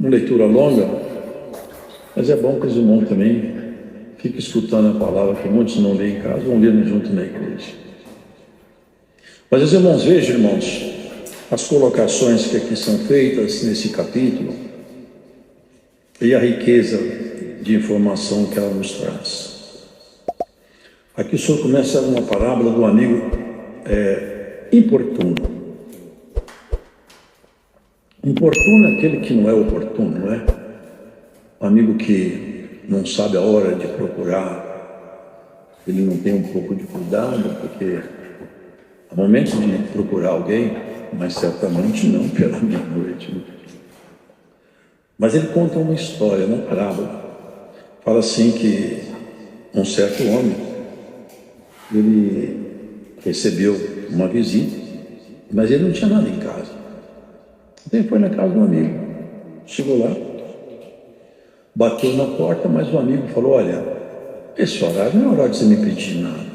uma leitura longa, mas é bom que os irmãos também fiquem escutando a palavra, que muitos não leem em casa, vão ler junto na igreja. Mas os irmãos, vejam, irmãos, as colocações que aqui são feitas nesse capítulo e a riqueza de informação que ela nos traz. Aqui o Senhor começa uma parábola do amigo importuno. Importuno é aquele que não é oportuno, não é? Um amigo que não sabe a hora de procurar, ele não tem um pouco de cuidado, porque há momentos de procurar alguém, mas certamente não pela meia-noite. Mas ele conta uma história, uma parábola. Fala assim que um certo homem, ele recebeu uma visita, mas ele não tinha nada em casa. Então ele foi na casa de um amigo, chegou lá, bateu na porta, mas o amigo falou: olha, esse horário não é horário de você me pedir nada.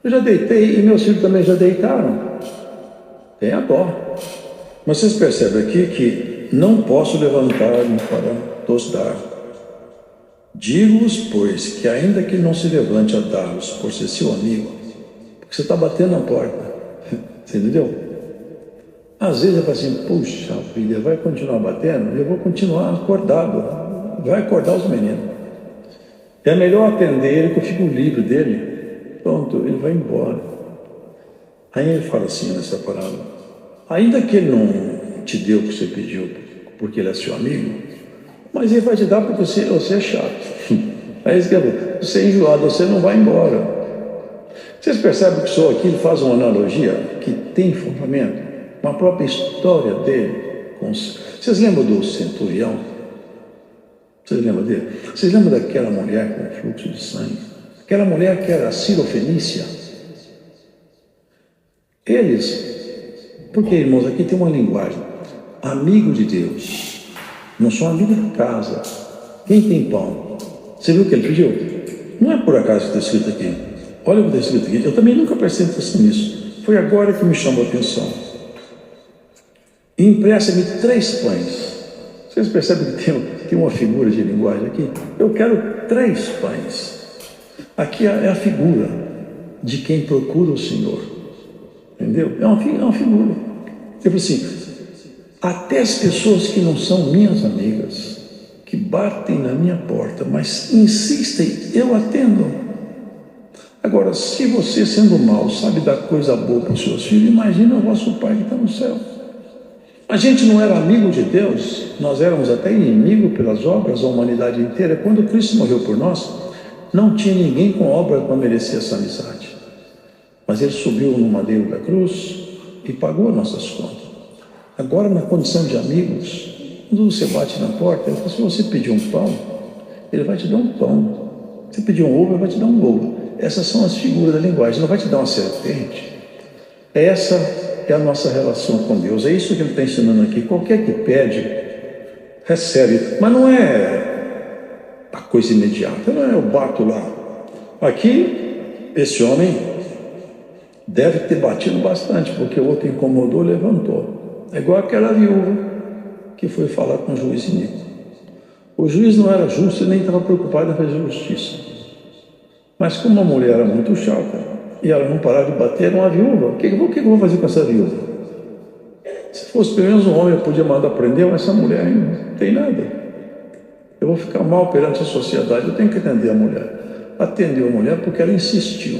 Eu já deitei e meus filhos também já deitaram. Tenha dó. Mas vocês percebem aqui que não posso levantar-me para tostar. Digo-vos, pois, que ainda que não se levante a dar-vos por ser seu amigo, porque você está batendo na porta. Você entendeu? Às vezes eu falo assim: puxa vida, vai continuar batendo? Eu vou continuar acordado. Vai acordar os meninos. É melhor atender ele, que eu fico livre dele. Pronto, ele vai embora. Aí ele fala assim nessa parábola: ainda que ele não te deu o que você pediu, porque ele é seu amigo, mas ele vai te dar porque você é chato. Aí você é enjoado, você não vai embora. Vocês percebem que só aqui ele faz uma analogia que tem fundamento, uma própria história dele. Vocês lembram do centurião? Vocês lembram dele? Vocês lembram daquela mulher com fluxo de sangue? Aquela mulher que era Sirofenícia? Eles, porque, irmãos, aqui tem uma linguagem: amigo de Deus, não são amigos de casa. Quem tem pão? Você viu o que ele pediu? Não é por acaso que está escrito aqui. Olha o que está escrito aqui. Eu também nunca prestei atenção nisso. Foi agora que me chamou a atenção. Empresta-me 3 pães. Vocês percebem que tem uma figura de linguagem aqui? Eu quero 3 pães. Aqui é a figura de quem procura o Senhor. Entendeu? É uma figura. Eu falo assim: até as pessoas que não são minhas amigas, que batem na minha porta, mas insistem, eu atendo. Agora, se você, sendo mau, sabe dar coisa boa para os seus filhos, imagina o vosso Pai que está no céu. A gente não era amigo de Deus, nós éramos até inimigo pelas obras, a humanidade inteira. Quando Cristo morreu por nós, não tinha ninguém com obra para merecer essa amizade. Mas ele subiu no madeiro da cruz e pagou nossas contas. Agora, na condição de amigos, quando você bate na porta, ele fala: se você pedir um pão, ele vai te dar um pão. Se pedir um ovo, ele vai te dar um ovo. Essas são as figuras da linguagem. Ele não vai te dar uma serpente. Essa é a nossa relação com Deus. É isso que ele está ensinando aqui. Qualquer que pede, recebe. Mas não é a coisa imediata. Não é eu bato lá. Aqui, esse homem deve ter batido bastante, porque o outro incomodou, levantou. É igual aquela viúva que foi falar com o juiz iníquo. O juiz não era justo e nem estava preocupado em fazer justiça. Mas como a mulher era muito chata e ela não parava de bater, era uma viúva. O que eu vou fazer com essa viúva? Se fosse pelo menos um homem, eu podia mandar prender, mas essa mulher não tem nada. Eu vou ficar mal perante a sociedade. Eu tenho que atender a mulher. Atendeu a mulher porque ela insistiu.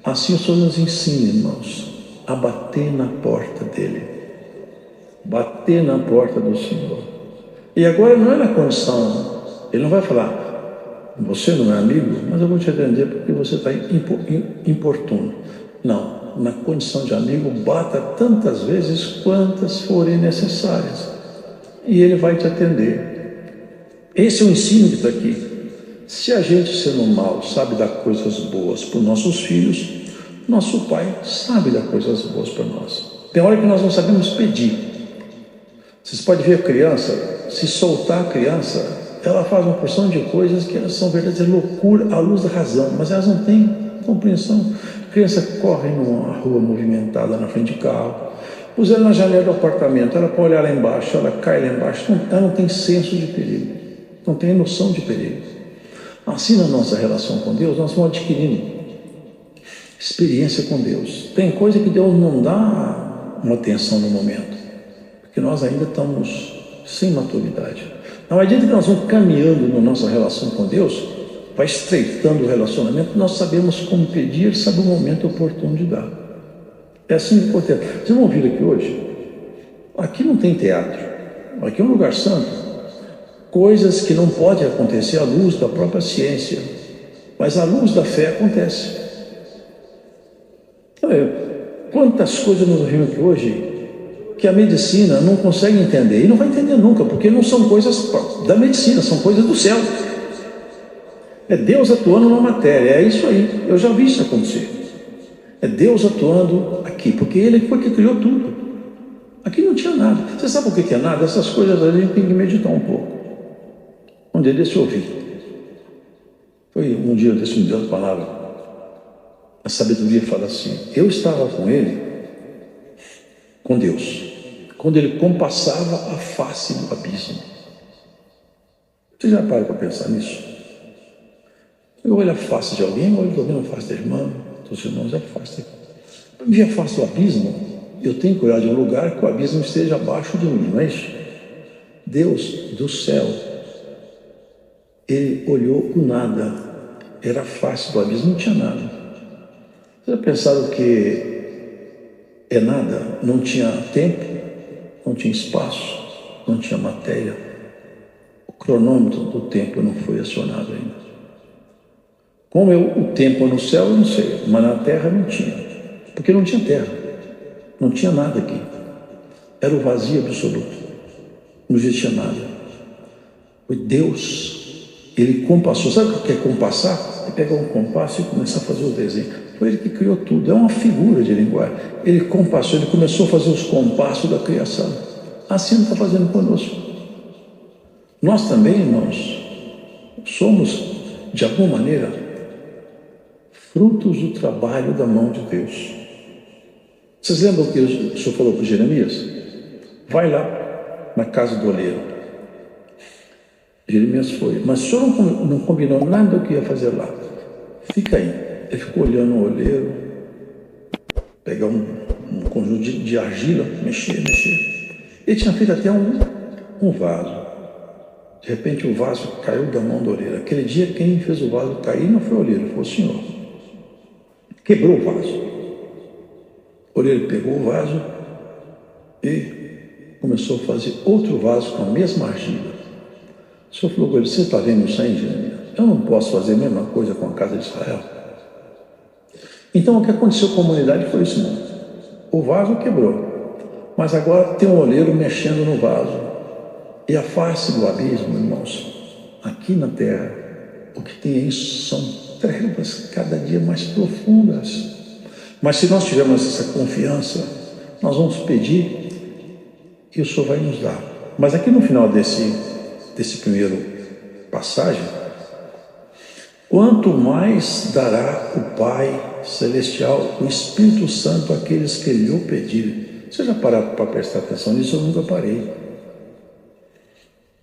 Assim o Senhor nos ensina, irmãos, a bater na porta dele. Bater na porta do Senhor. E agora não é na condição, ele não vai falar: você não é amigo, mas eu vou te atender porque você está importuno. Não, na condição de amigo, bata tantas vezes quantas forem necessárias. E ele vai te atender. Esse é o ensino que está aqui. Se a gente, sendo mal, sabe dar coisas boas para os nossos filhos, nosso Pai sabe dar coisas boas para nós. Tem hora que nós não sabemos pedir. Vocês podem ver a criança, se soltar a criança, ela faz uma porção de coisas que elas são verdadeiras loucura à luz da razão, mas elas não têm compreensão. A criança corre numa rua movimentada na frente de carro, Pus ela na janela do apartamento, ela pode olhar lá embaixo, ela cai lá embaixo, ela não tem senso de perigo, não tem noção de perigo. Assim, na nossa relação com Deus, nós vamos adquirindo experiência com Deus. Tem coisa que Deus não dá uma atenção no momento, porque nós ainda estamos sem maturidade. Na medida que nós vamos caminhando na nossa relação com Deus, vai estreitando o relacionamento, nós sabemos como pedir, sabe o momento oportuno de dar. É assim que acontece. Vocês vão vir aqui hoje? Aqui não tem teatro, aqui é um lugar santo. Coisas que não podem acontecer à luz da própria ciência, mas à luz da fé acontece. Quantas coisas nós vimos aqui hoje que a medicina não consegue entender, e não vai entender nunca, porque não são coisas da medicina, são coisas do céu. É Deus atuando na matéria, é isso aí, eu já vi isso acontecer. É Deus atuando aqui, porque Ele foi que criou tudo. Aqui não tinha nada. Você sabe o que é nada? Essas coisas a gente tem que meditar um pouco. Um dia desse eu ouvi. Foi um dia desse me deu a palavra. A sabedoria fala assim: eu estava com Ele, com Deus, quando Ele compassava a face do abismo. Você já para pensar nisso? Eu olho a face de alguém, eu olho a face da irmã, dos irmãos, a face. Para ver a face do abismo, eu tenho que olhar de um lugar que o abismo esteja abaixo de mim, não é isso? Deus do céu, Ele olhou o nada, era a face do abismo, não tinha nada. Vocês já pensaram que é nada? Não tinha tempo, não tinha espaço, não tinha matéria. O cronômetro do tempo não foi acionado ainda. Como o tempo no céu, eu não sei, mas na terra não tinha, porque não tinha terra, não tinha nada aqui, era o vazio absoluto, não existia nada. Foi Deus, Ele compassou. Sabe o que é compassar? É pegar um compasso e começar a fazer o desenho. Foi Ele que criou tudo, é uma figura de linguagem. Ele compassou, Ele começou a fazer os compassos da criação. Assim Ele está fazendo conosco. Nós também, irmãos, somos, de alguma maneira, frutos do trabalho da mão de Deus. Vocês lembram o que o Senhor falou para Jeremias? Vai lá na casa do oleiro. Jeremias foi, mas o Senhor não combinou nada do que ia fazer lá. Fica aí. Ele ficou olhando o oleiro, pegar um conjunto de argila, mexer. Ele tinha feito até um vaso. De repente o vaso caiu da mão do oleiro. Aquele dia quem fez o vaso cair não foi o oleiro, foi o Senhor. Quebrou o vaso. O oleiro pegou o vaso e começou a fazer outro vaso com a mesma argila. O Senhor falou com ele: você está vendo isso aí, Jeremias? Eu não posso fazer a mesma coisa com a casa de Israel. Então o que aconteceu com a humanidade foi isso mesmo. O vaso quebrou, mas agora tem um oleiro mexendo no vaso. E a face do abismo, irmãos, aqui na terra, o que tem aí são trevas cada dia mais profundas. Mas se nós tivermos essa confiança, nós vamos pedir e o Senhor vai nos dar. Mas aqui no final desse primeiro passagem, quanto mais dará o Pai Celestial, o Espírito Santo, àqueles que lhe o pedirem. Você já pararam para prestar atenção nisso? Eu nunca parei.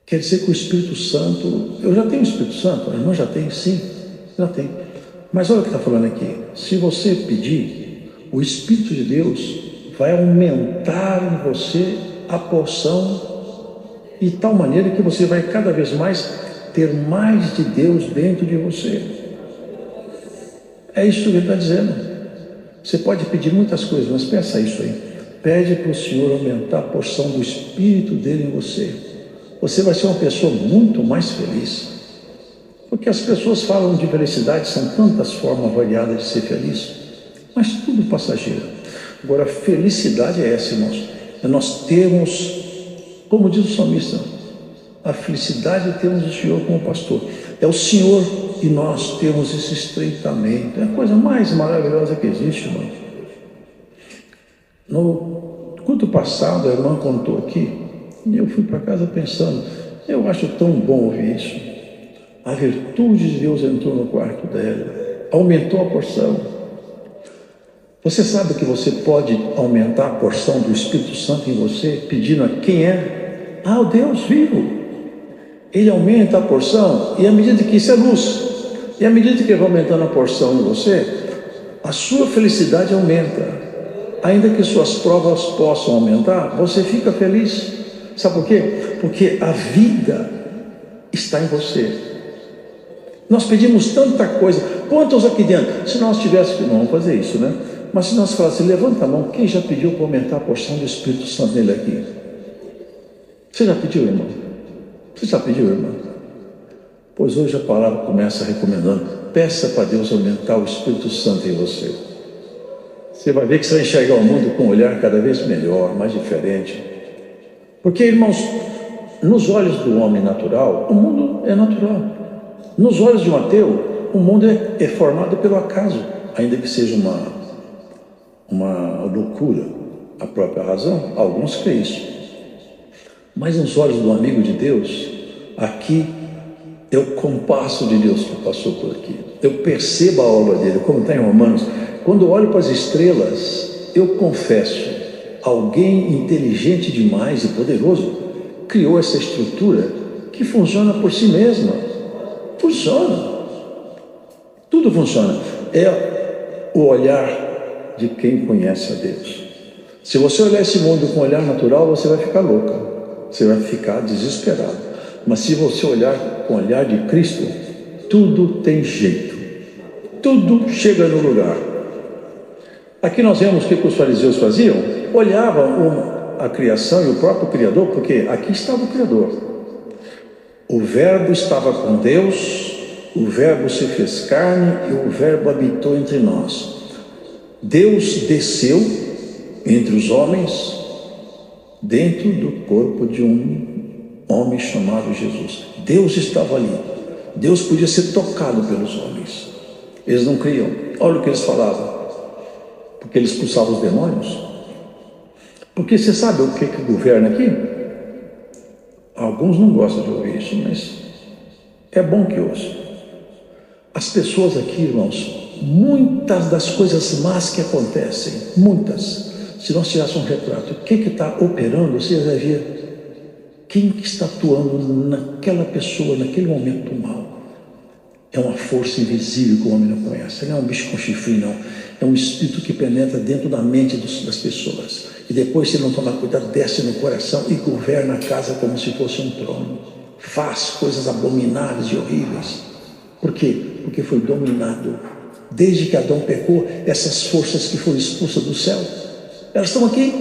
Quer dizer que o Espírito Santo, eu já tenho o Espírito Santo, a irmã já tem, sim, já tem. Mas olha o que está falando aqui: se você pedir, o Espírito de Deus vai aumentar em você a porção, de tal maneira que você vai cada vez mais ter mais de Deus dentro de você. É isso que ele está dizendo. Você pode pedir muitas coisas, mas peça isso aí. Pede para o Senhor aumentar a porção do Espírito dele em você. Você vai ser uma pessoa muito mais feliz. Porque as pessoas falam de felicidade, são tantas formas variadas de ser feliz, mas tudo passageiro. Agora, a felicidade é essa, irmãos. É nós termos, como diz o salmista, a felicidade de termos o Senhor como pastor. É o Senhor e nós temos esse estreitamento. É a coisa mais maravilhosa que existe, irmão. No culto passado, a irmã contou aqui, e eu fui para casa pensando, eu acho tão bom ouvir isso. A virtude de Deus entrou no quarto dela, aumentou a porção. Você sabe que você pode aumentar a porção do Espírito Santo em você, pedindo a quem é? Ah, o Deus vivo. Ele aumenta a porção, e à medida que isso é luz, e à medida que ele vai aumentando a porção em você, a sua felicidade aumenta. Ainda que suas provas possam aumentar, você fica feliz. Sabe por quê? Porque a vida está em você. Nós pedimos tanta coisa. Quantos aqui dentro? Se nós tivéssemos, não vamos fazer isso, né? Mas se nós falássemos, levanta a mão, quem já pediu para aumentar a porção do Espírito Santo nele aqui? Você já pediu, irmão? Você já pediu, irmão? Pois hoje a palavra começa recomendando, peça para Deus aumentar o Espírito Santo em você. Você vai ver que você vai enxergar o mundo com um olhar cada vez melhor, mais diferente. Porque, irmãos, nos olhos do homem natural, o mundo é natural. Nos olhos de um ateu, o mundo é formado pelo acaso, ainda que seja uma loucura a própria razão. Alguns creem isso. Mas nos olhos do amigo de Deus, aqui é o compasso de Deus que passou por aqui. Eu percebo a obra dele, como está em Romanos. Quando eu olho para as estrelas, eu confesso, alguém inteligente demais e poderoso criou essa estrutura que funciona por si mesma. Funciona. Tudo funciona. É o olhar de quem conhece a Deus. Se você olhar esse mundo com um olhar natural, você vai ficar louca. Você vai ficar desesperado. Mas se você olhar com o olhar de Cristo, tudo tem jeito. Tudo chega no lugar. Aqui nós vemos o que os fariseus faziam. Olhavam a criação e o próprio Criador, porque aqui estava o Criador. O Verbo estava com Deus, o Verbo se fez carne e o Verbo habitou entre nós. Deus desceu entre os homens, dentro do corpo de um homem chamado Jesus. Deus estava ali. Deus podia ser tocado pelos homens. Eles não criam. Olha o que eles falavam. Porque eles expulsavam os demônios. Porque você sabe o que governa aqui? Alguns não gostam de ouvir isso, mas é bom que ouçam. As pessoas aqui, irmãos, muitas das coisas más que acontecem, muitas, se nós tirássemos um retrato, o que está operando, você vai ver quem que está atuando naquela pessoa, naquele momento mal. É uma força invisível que o homem não conhece. Não é um bicho com chifre, não. É um espírito que penetra dentro da mente das pessoas. E depois, se não tomar cuidado, desce no coração e governa a casa como se fosse um trono. Faz coisas abomináveis e horríveis. Por quê? Porque foi dominado. Desde que Adão pecou, essas forças que foram expulsas do céu, elas estão aqui.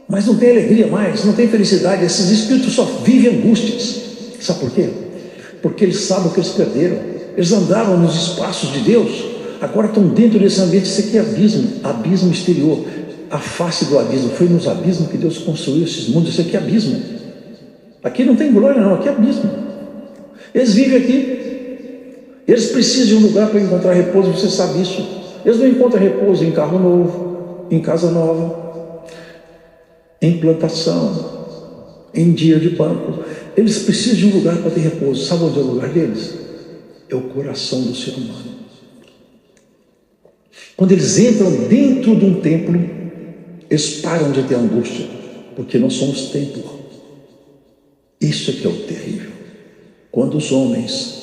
Mas não tem alegria mais, não tem felicidade. Esses espíritos só vivem angústias. Sabe por quê? Porque eles sabem o que eles perderam. Eles andaram nos espaços de Deus, agora estão dentro desse ambiente. Isso aqui é abismo exterior. A face do abismo, foi nos abismos que Deus construiu esses mundos. Isso aqui é abismo. Aqui não tem glória não, aqui é abismo. Eles vivem aqui. Eles precisam de um lugar para encontrar repouso, você sabe isso. Eles não encontram repouso em carro novo, em casa nova, em plantação, em dia de banco. Eles precisam de um lugar para ter repouso. Sabe onde é o lugar deles? É o coração do ser humano. Quando eles entram dentro de um templo, eles param de ter angústia, porque nós somos templo. Isso é que é o terrível. Quando os homens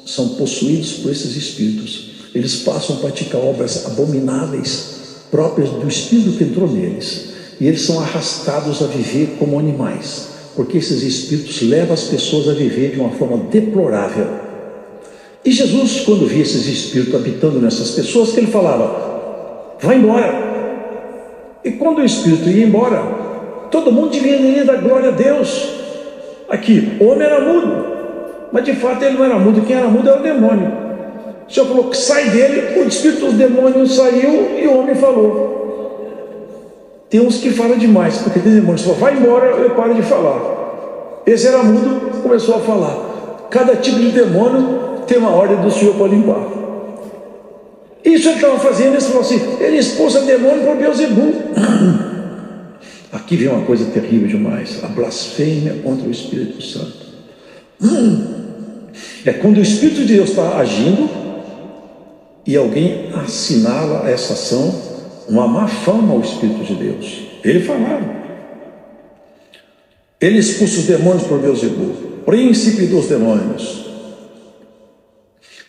são possuídos por esses espíritos, eles passam a praticar obras abomináveis próprias do espírito que entrou neles, e eles são arrastados a viver como animais, porque esses espíritos levam as pessoas a viver de uma forma deplorável. E Jesus, quando via esses espíritos habitando nessas pessoas, que ele falava: vai embora. E quando o espírito ia embora, todo mundo deveria dar glória a Deus. Aqui, o homem era mudo, mas de fato ele não era mudo. Quem era mudo era o demônio. O Senhor falou que sai dele, o espírito dos demônios saiu e o homem falou. Tem uns que falam demais, porque tem demônios que falam: vai embora, eu paro de falar. Esse era mudo, começou a falar. Cada tipo de demônio tem uma ordem do Senhor para limpar. Isso ele estava fazendo. Ele falou assim: ele expulsa demônio para Beelzebul. Aqui vem uma coisa terrível demais: a blasfêmia contra o Espírito Santo. É quando o Espírito de Deus está agindo e alguém assinala essa ação uma má fama ao Espírito de Deus. Ele falava. Ele expulsa os demônios por Beelzebul, príncipe dos demônios.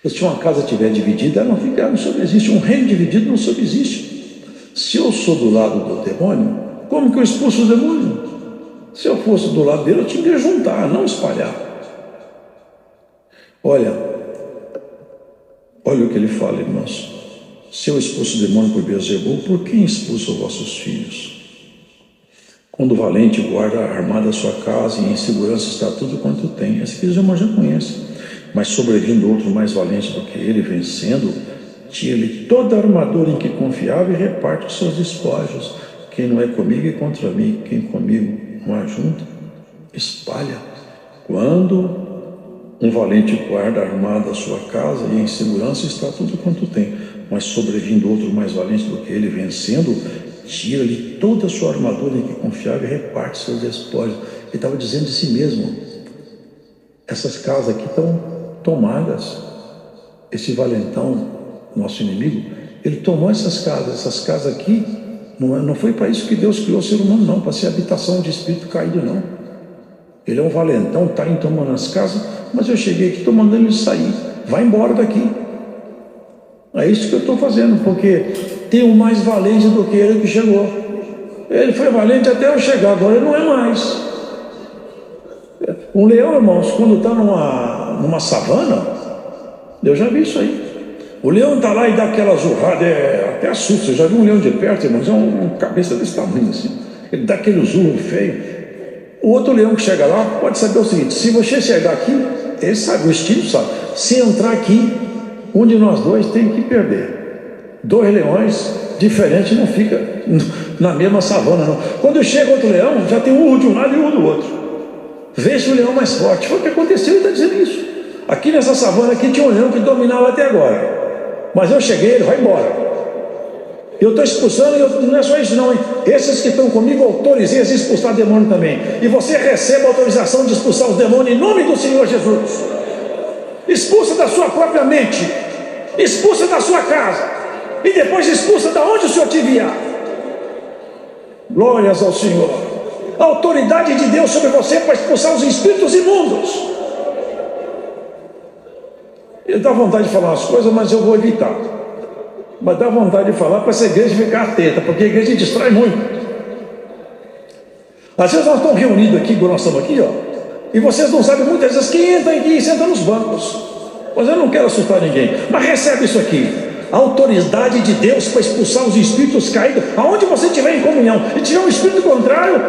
Se uma casa estiver dividida, ela não subsiste. Um reino dividido não subsiste. Se eu sou do lado do demônio, como que eu expulso o demônio? Se eu fosse do lado dele, eu tinha que juntar, não espalhar. Olha o que ele fala, irmãos. Se eu expulso o demônio por Beelzebul, por quem expulso vossos filhos? Quando o valente guarda armada a sua casa e em segurança está tudo quanto tem. Esse aqui os irmãos já conhecem. Mas sobrevindo outro mais valente do que ele, vencendo, tira-lhe toda a armadura em que confiava e reparte os seus despojos. Quem não é comigo é contra mim, quem comigo não ajunta, espalha. Quando um valente guarda armada a sua casa e em segurança está tudo quanto tem, mas sobrevindo outro mais valente do que ele, vencendo, tira-lhe toda a sua armadura em que confiava e reparte seus despojos. Ele estava dizendo de si mesmo: essas casas aqui estão tomadas. Esse valentão, nosso inimigo, ele tomou essas casas aqui. Não foi para isso que Deus criou o ser humano, não, para ser habitação de espírito caído, não. Ele é um valentão, está tomando as casas, mas eu cheguei aqui, estou mandando ele sair. Vai embora daqui. É isso que eu estou fazendo, porque tem um mais valente do que ele que chegou. Ele foi valente até eu chegar, agora ele não é mais. Um leão, irmãos, quando está numa savana, eu já vi isso aí. O leão está lá e dá aquela zurrada, até assusta. Eu já vi um leão de perto, irmãos, é uma cabeça desse tamanho assim. Ele dá aquele zurro feio. O outro leão que chega lá pode saber o seguinte: se você chegar aqui, ele sabe, o instinto sabe. Se entrar aqui, um de nós dois tem que perder. Dois leões diferentes não fica na mesma savana, não. Quando chega outro leão, já tem um urro de um lado e um urro do outro. Veja o leão mais forte. Foi o que aconteceu, ele está dizendo isso. Aqui nessa savana aqui tinha um leão que dominava até agora. Mas eu cheguei, ele vai embora. Eu estou expulsando, e não é só isso não, hein? Esses que estão comigo, autorizei a expulsar demônio também. E você recebe a autorização de expulsar os demônios em nome do Senhor Jesus. Expulsa da sua própria mente, expulsa da sua casa, e depois expulsa da onde o Senhor te enviar. Glórias ao Senhor. A autoridade de Deus sobre você para expulsar os espíritos imundos. Ele dá vontade de falar umas coisas, mas eu vou evitar. Mas dá vontade de falar para essa igreja ficar atenta, porque a igreja distrai muito. Às vezes nós estamos reunidos aqui, nós estamos aqui, ó, e vocês não sabem muitas vezes quem entra aqui e senta nos bancos. Mas eu não quero assustar ninguém. Mas recebe isso aqui: a autoridade de Deus para expulsar os espíritos caídos, aonde você estiver em comunhão, e tiver um espírito contrário,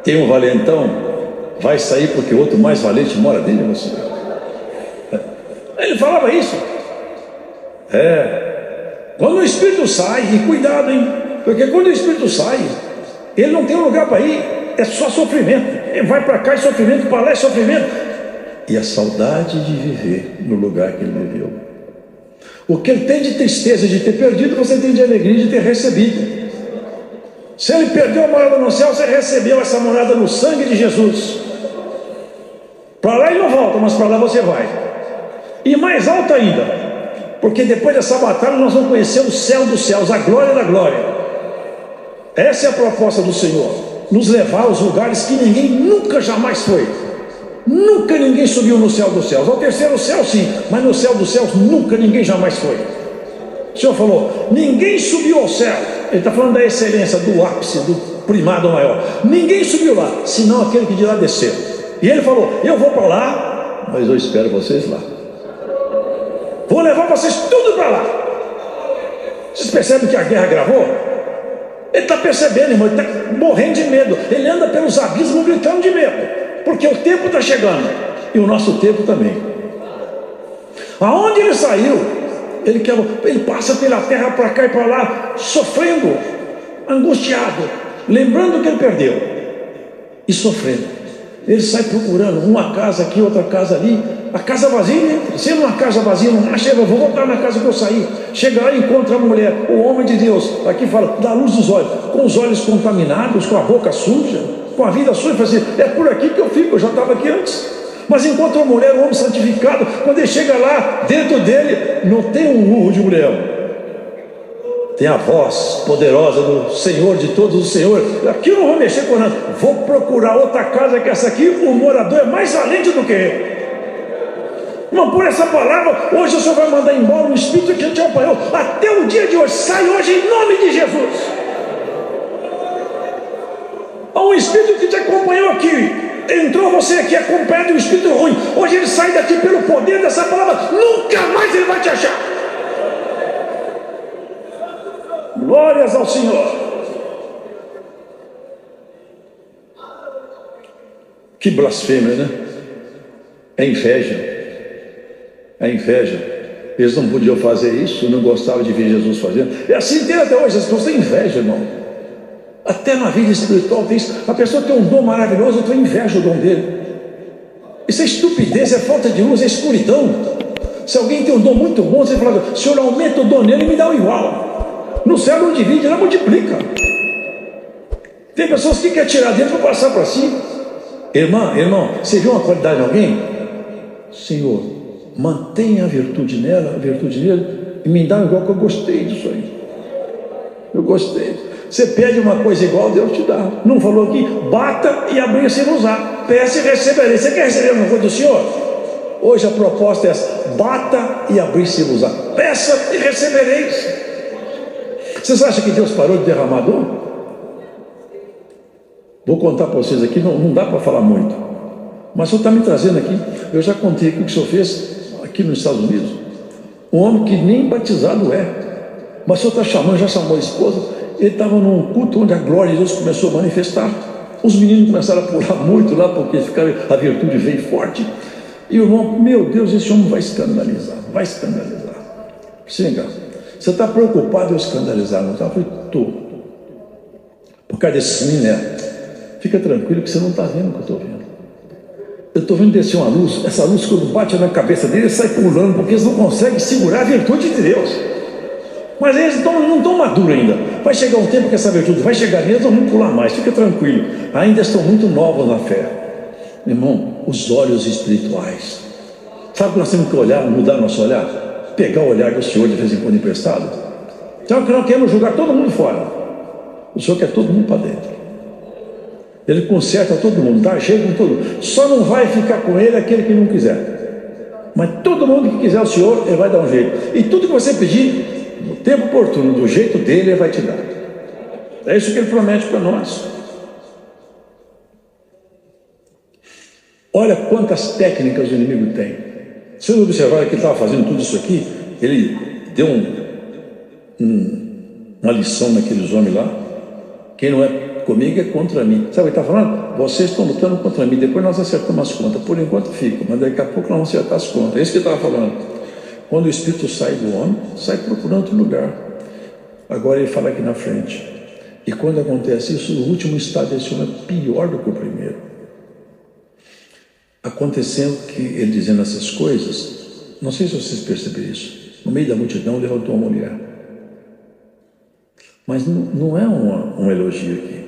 tem um valentão, vai sair porque o outro mais valente mora dentro de você. Ele falava isso. Quando o espírito sai, e cuidado, hein? Porque quando o espírito sai, ele não tem um lugar para ir, é só sofrimento. Ele vai para cá e sofrimento, para lá é sofrimento. E a saudade de viver no lugar que ele viveu. O que ele tem de tristeza de ter perdido, você tem de alegria de ter recebido. Se ele perdeu a morada no céu, você recebeu essa morada no sangue de Jesus. Para lá ele não volta, mas para lá você vai. E mais alto ainda, porque depois dessa batalha nós vamos conhecer o céu dos céus, a glória da glória. Essa é a proposta do Senhor: nos levar aos lugares que ninguém nunca jamais foi. Nunca ninguém subiu no céu dos céus. Ao terceiro céu sim, mas no céu dos céus nunca ninguém jamais foi. O Senhor falou: ninguém subiu ao céu. Ele está falando da excelência, do ápice, do primado maior. Ninguém subiu lá, senão aquele que de lá desceu. E ele falou: eu vou para lá, mas eu espero vocês lá. Vou levar vocês tudo para lá. Vocês percebem que a guerra gravou? Ele está percebendo, irmão, ele está morrendo de medo. Ele anda pelos abismos gritando de medo, porque o tempo está chegando, e o nosso tempo também. Aonde ele saiu, ele passa pela terra para cá e para lá, sofrendo, angustiado, lembrando que ele perdeu, e sofrendo. Ele sai procurando uma casa aqui, outra casa ali, a casa vazia, né? Se numa casa vazia não acha, eu vou voltar na casa que eu saí. Chega lá e encontra a mulher, o homem de Deus, aqui fala, da luz dos olhos, com os olhos contaminados, com a boca suja, com a vida suja, fala assim: é por aqui que eu fico, eu já estava aqui antes. Mas encontra uma mulher, um homem santificado, quando ele chega lá, dentro dele não tem um urro de um leão, tem a voz poderosa do Senhor de todos os senhores. Aqui eu não vou mexer com nada. Vou procurar outra casa que essa aqui, o morador é mais valente do que eu. Não, por essa palavra, hoje o Senhor vai mandar embora um espírito que te acompanhou até o dia de hoje. Sai hoje em nome de Jesus. Há um espírito que te acompanhou aqui. Entrou você aqui acompanhado de um espírito ruim. Hoje ele sai daqui pelo poder dessa palavra. Nunca mais ele vai te achar. Glórias ao Senhor. Que blasfêmia, né? É inveja. É inveja. Eles não podiam fazer isso, não gostavam de ver Jesus fazendo. É assim tem até hoje. As pessoas têm inveja, irmão. Até na vida espiritual tem isso. A pessoa tem um dom maravilhoso, outra inveja o dom dele. Isso é estupidez, é falta de luz, é escuridão. Se alguém tem um dom muito bom, você fala: Senhor, aumenta o dom nele e me dá o igual. No céu não divide, não multiplica. Tem pessoas que querem tirar dele para passar para si. Irmão, você viu uma qualidade de alguém? Senhor, mantenha a virtude nela, a virtude nele, e me dá igual, que eu gostei disso aí. Eu gostei. Você pede uma coisa igual, Deus te dá. Não falou aqui? Bata e abrir-se e usar. Peça e receberei. Você quer receber uma coisa do Senhor? Hoje a proposta é essa: bata e abrir-se e usar. Peça e recebereis. Vocês acham que Deus parou de derramar dom? Vou contar para vocês aqui, não dá para falar muito. Mas o Senhor está me trazendo aqui. Eu já contei aqui o que o Senhor fez aqui nos Estados Unidos. Um homem que nem batizado é. Mas o Senhor está chamando, já chamou a esposa. Ele estava num culto onde a glória de Deus começou a manifestar. Os meninos começaram a pular muito lá, porque a virtude veio forte. E o irmão: meu Deus, esse homem vai escandalizar. Vai escandalizar. Siga. Você está preocupado em eu escandalizar, não está? Eu falei: estou. Por causa desse menino, fica tranquilo que você não está vendo o que eu estou vendo. Eu estou vendo descer uma luz. Essa luz, quando bate na cabeça dele, sai pulando, porque eles não conseguem segurar a virtude de Deus. Mas eles não estão maduros ainda. Vai chegar um tempo que essa virtude vai chegar neles, não vão pular mais. Fica tranquilo. Ainda estão muito novos na fé. Irmão, os olhos espirituais. Sabe o que nós temos que olhar, mudar nosso olhar? Pegar o olhar do Senhor de vez em quando emprestado. Então, que nós queremos jogar todo mundo fora. O Senhor quer todo mundo para dentro. Ele conserta todo mundo, dá jeito com todo mundo. Só não vai ficar com ele aquele que não quiser. Mas todo mundo que quiser o Senhor, ele vai dar um jeito. E tudo que você pedir, no tempo oportuno, do jeito dele, ele vai te dar. É isso que ele promete para nós. Olha quantas técnicas o inimigo tem. Se vocês observarem que ele estava fazendo tudo isso aqui, ele deu uma lição naqueles homens lá. Quem não é comigo é contra mim. Sabe o que ele está falando? Vocês estão lutando contra mim, depois nós acertamos as contas. Por enquanto fica, mas daqui a pouco nós vamos acertar as contas. É isso que ele estava falando. Quando o espírito sai do homem, sai procurando outro lugar. Agora ele fala aqui na frente. E quando acontece isso, o último estado desse homem é pior do que o primeiro. Acontecendo que ele dizendo essas coisas, não sei se vocês perceberam isso, no meio da multidão levantou uma mulher. Mas não é um elogio aqui.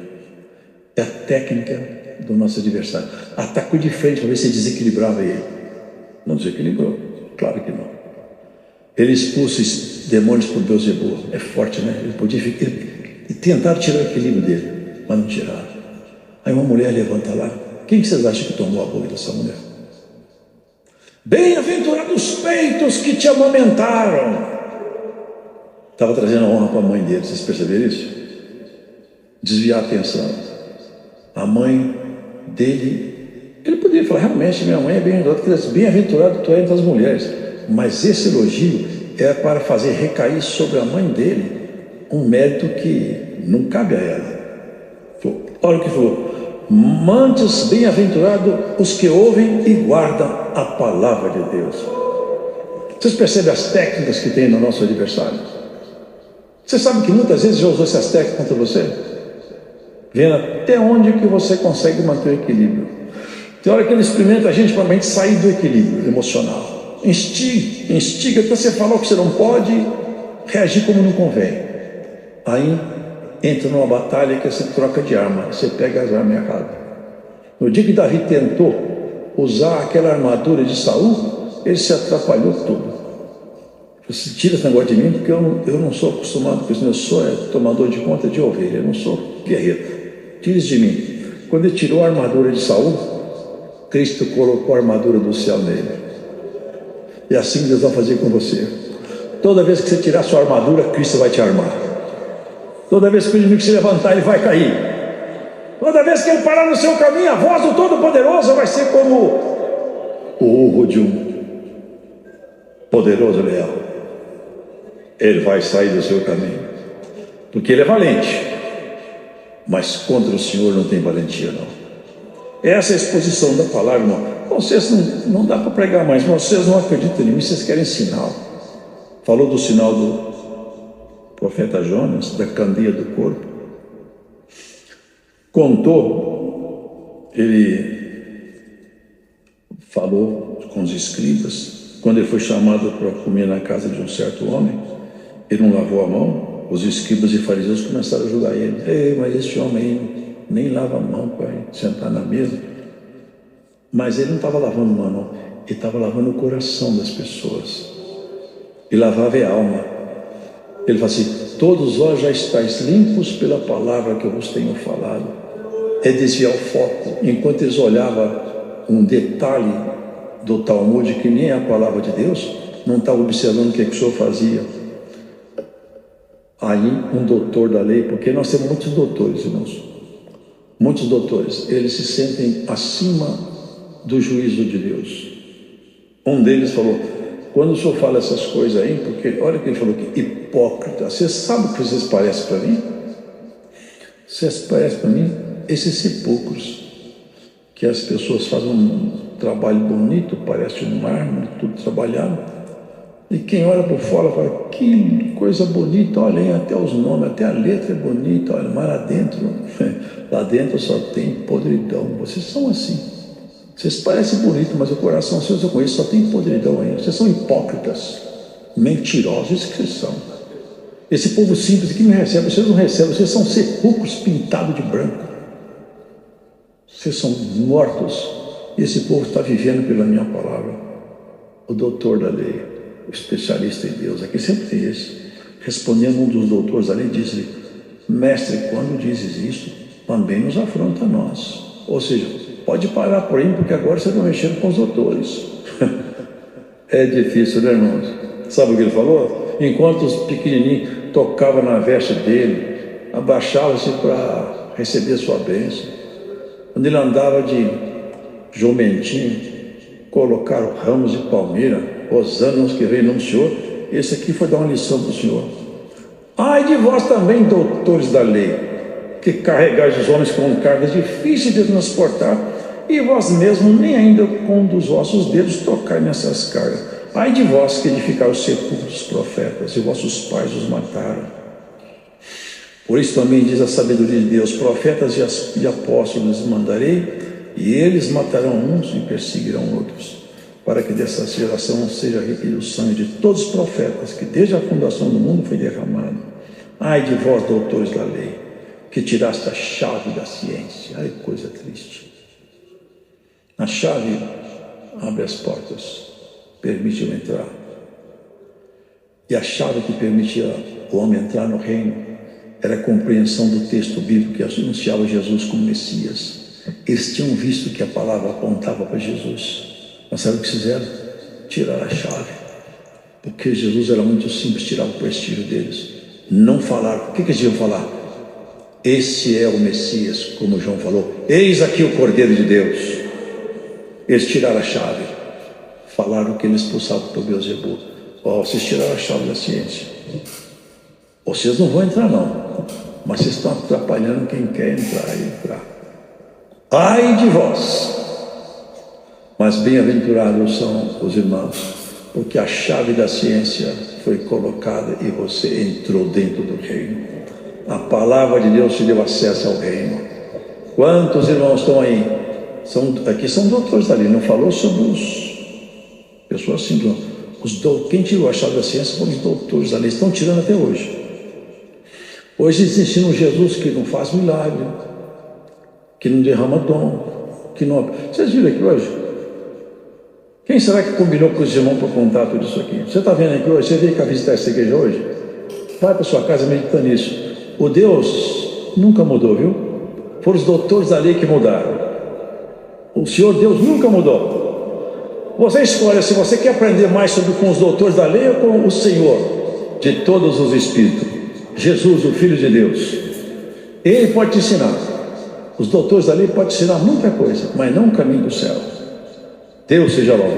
É a técnica do nosso adversário. Atacou de frente para ver se desequilibrava ele. Não desequilibrou, claro que não. Ele expulsa os demônios por Beelzebul. É forte, né? Ele podia ficar, e tentaram tirar o equilíbrio dele, mas não tiraram. Aí uma mulher levanta lá. Quem que vocês acham que tomou a boca dessa mulher? Bem-aventurados os peitos que te amamentaram. Estava trazendo a honra para a mãe dele. Vocês perceberam isso? Desviar a atenção. A mãe dele, ele poderia falar: realmente minha mãe é bem-aventurada tu é entre as mulheres. Mas esse elogio é para fazer recair sobre a mãe dele um mérito que não cabe a ela. Olha o que falou: mantes bem-aventurados os que ouvem e guardam a palavra de Deus. Vocês percebem as técnicas que tem no nosso adversário? Você sabe que muitas vezes já usou essas técnicas contra você? Vendo até onde que você consegue manter o equilíbrio. Tem hora que ele experimenta a gente para a gente sair do equilíbrio emocional. Instiga até você falar o que você não pode, reagir como não convém. Aí entra numa batalha que você troca de arma, você pega as armas erradas. No dia que Davi tentou usar aquela armadura de Saul, ele se atrapalhou tudo. Você tira esse negócio de mim, porque eu não sou acostumado com isso. Eu sou tomador de conta de ovelha, eu não sou guerreiro. Tira isso de mim. Quando ele tirou a armadura de Saul, Cristo colocou a armadura do céu nele. E assim Deus vai fazer com você. Toda vez que você tirar sua armadura, Cristo vai te armar. Toda vez que o inimigo se levantar, ele vai cair. Toda vez que ele parar no seu caminho, a voz do Todo-Poderoso vai ser como o urro de um poderoso leão. Ele vai sair do seu caminho, porque ele é valente, mas contra o Senhor não tem valentia, não. Essa é a exposição da palavra, irmão. Vocês não dá para pregar mais, vocês não acreditam em mim, vocês querem sinal. Falou do sinal do profeta Jonas, da candeia do corpo. Contou, ele falou com os escribas, quando ele foi chamado para comer na casa de um certo homem, ele não lavou a mão. Os escribas e fariseus começaram a julgar ele. Ei, mas este homem aí nem lava a mão para sentar na mesa. Mas ele não estava lavando a mão, não. Ele estava lavando o coração das pessoas. E lavava a alma. Ele fala assim: todos vós já estáis limpos pela palavra que eu vos tenho falado. É desviar o foco. Enquanto eles olhavam um detalhe do Talmud, que nem é a palavra de Deus, não estava observando o que o senhor fazia. Aí um doutor da lei, porque nós temos muitos doutores, irmãos, muitos doutores, eles se sentem acima do juízo de Deus. Um deles falou: quando o senhor fala essas coisas aí, porque olha o que ele falou aqui, hipócrita, vocês sabem o que vocês parecem para mim? Vocês parecem para mim esses sepulcros, que as pessoas fazem um trabalho bonito, parece um mármore, tudo trabalhado. E quem olha por fora fala: que coisa bonita, olha aí, até os nomes, até a letra é bonita, olha, mas lá dentro só tem podridão. Vocês são assim. Vocês parecem bonitos, mas o coração seu, eu conheço, só tem podridão aí. Vocês são hipócritas, mentirosos, isso que vocês são. Esse povo simples que me recebe, vocês não recebem, vocês são sepulcros pintados de branco. Vocês são mortos, e esse povo está vivendo pela minha palavra. O doutor da lei, o especialista em Deus, aqui sempre tem esse. Respondendo um dos doutores ali, disse-lhe: mestre, quando dizes isso, também nos afronta a nós. Ou seja, pode parar por aí, porque agora você está mexendo com os doutores. É difícil, né, irmãos? Sabe o que ele falou? Enquanto os pequenininhos tocavam na veste dele, abaixavam-se para receber sua bênção. Quando ele andava de jumentinho, colocaram ramos de palmeira, hosâna que veio no Senhor. Esse aqui foi dar uma lição para o Senhor. Ai de vós também, doutores da lei, que carregais os homens com cargas difíceis de transportar, e vós mesmos nem ainda com um dos vossos dedos tocai nessas cargas. Ai de vós que edificai os sepulcros dos profetas, e vossos pais os mataram. Por isso também diz a sabedoria de Deus: profetas e apóstolos mandarei, e eles matarão uns e perseguirão outros, para que dessa geração seja requerido o sangue de todos os profetas, que desde a fundação do mundo foi derramado. Ai de vós, doutores da lei, que tiraste a chave da ciência. Ai, coisa triste. A chave abre as portas, permite eu entrar. E a chave que permitia o homem entrar no reino era a compreensão do texto bíblico que anunciava Jesus como Messias. Eles tinham visto que a palavra apontava para Jesus. Mas sabe o que fizeram? Tiraram a chave. Porque Jesus era muito simples, tirava o prestígio deles. Não falaram. O que eles iam falar? Esse é o Messias, como João falou. Eis aqui o Cordeiro de Deus. Eles tiraram a chave. Falaram que eles expulsavam para o Beelzebul. Vocês tiraram a chave da ciência. Vocês não vão entrar, não. Mas vocês estão atrapalhando quem quer entrar. Ai de vós! Mas bem-aventurados são os irmãos, porque a chave da ciência foi colocada e você entrou dentro do reino. A palavra de Deus te deu acesso ao reino. Quantos irmãos estão aí? Aqui são doutores ali, não falou sobre os pessoas simples. Quem tirou a chave da ciência foram os doutores ali, estão tirando até hoje. Hoje eles ensinam Jesus que não faz milagre, que não derrama dom, que não... Vocês viram aqui hoje? Quem será que combinou com os irmãos para contar tudo isso aqui? Você está vendo aqui hoje? Você veio cá visitar essa igreja hoje? Vai para sua casa meditando nisso. O Deus nunca mudou, viu? Foram os doutores da lei que mudaram. O Senhor Deus nunca mudou. Você escolhe se você quer aprender mais com os doutores da lei ou com o Senhor de todos os espíritos, Jesus, o Filho de Deus. Ele pode te ensinar. Os doutores da lei podem te ensinar muita coisa, mas não o caminho do céu. Deus seja louvado.